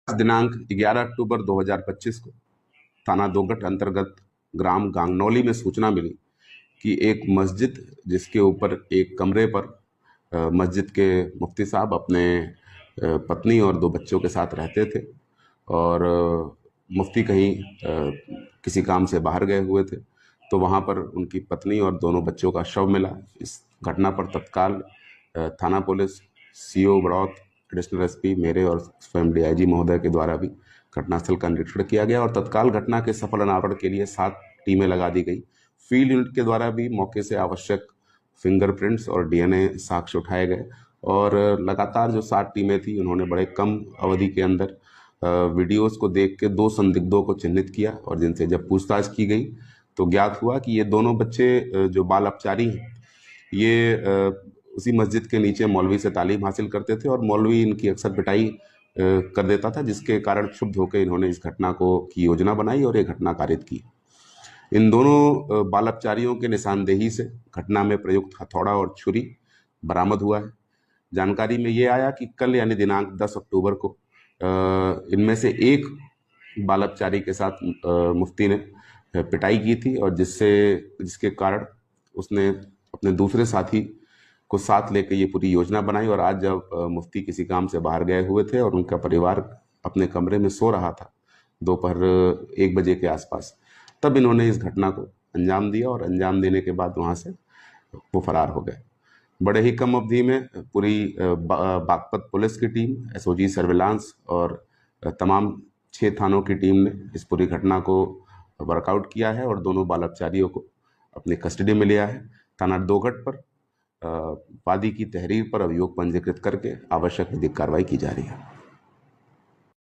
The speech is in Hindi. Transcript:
दिनांक 11 अक्टूबर 2025 को थाना दोगट अंतर्गत ग्राम गांगनौली में सूचना मिली कि एक मस्जिद जिसके ऊपर एक कमरे पर मस्जिद के मुफ्ती साहब अपने पत्नी और 2 बच्चों के साथ रहते थे और मुफ्ती कहीं किसी काम से बाहर गए हुए थे, तो वहाँ पर उनकी पत्नी और दोनों बच्चों का शव मिला। इस घटना पर तत्काल थाना police, CO Baraut, additional SP मेरे और स्वयं डीआईजी महोदय के द्वारा भी घटनास्थल का निरीक्षण किया गया और तत्काल घटना के सफल अनावरण के लिए 7 टीमें लगा दी गई। फील्ड यूनिट के द्वारा भी मौके से आवश्यक फिंगरप्रिंट्स और डीएनए साक्ष्य उठाए गए और लगातार जो 7 टीमें थी उन्होंने बड़े कम अवधि के अंदर वीडियोस को देख के 2 संदिग्धों को चिन्हित किया और जिनसे जब पूछताछ की गई तो ज्ञात हुआ कि ये दोनों बच्चे जो बाल अपचारी हैं, ये उसी मस्जिद के नीचे मौलवी से तालीम हासिल करते थे और मौलवी इनकी अक्सर पिटाई कर देता था, जिसके कारण क्षुब्ध होकर इन्होंने इस घटना को की योजना बनाई और ये घटना कारित की। इन दोनों बाल अपचारियों के निशानदेही से घटना में प्रयुक्त हथौड़ा और छुरी बरामद हुआ है। जानकारी में ये आया कि कल यानी दिनांक 10 अक्टूबर को इनमें से एक बाल अपचारी के साथ मुफ्ती ने पिटाई की थी और जिसके कारण उसने अपने दूसरे साथी को साथ लेकर ये पूरी योजना बनाई और आज जब मुफ्ती किसी काम से बाहर गए हुए थे और उनका परिवार अपने कमरे में सो रहा था दोपहर 1 बजे के आसपास, तब इन्होंने इस घटना को अंजाम दिया और अंजाम देने के बाद वहाँ से वो फरार हो गए। बड़े ही कम अवधि में पूरी बागपत पुलिस की टीम, एसओजी सर्विलांस और तमाम 6 थानों की टीम ने इस पूरी घटना को वर्कआउट किया है और दोनों बाल अपचारियों को अपनी कस्टडी में लिया है। थाना दोगट पर वादी की तहरीर पर अभियोग पंजीकृत करके आवश्यक विधिक कार्रवाई की जा रही है।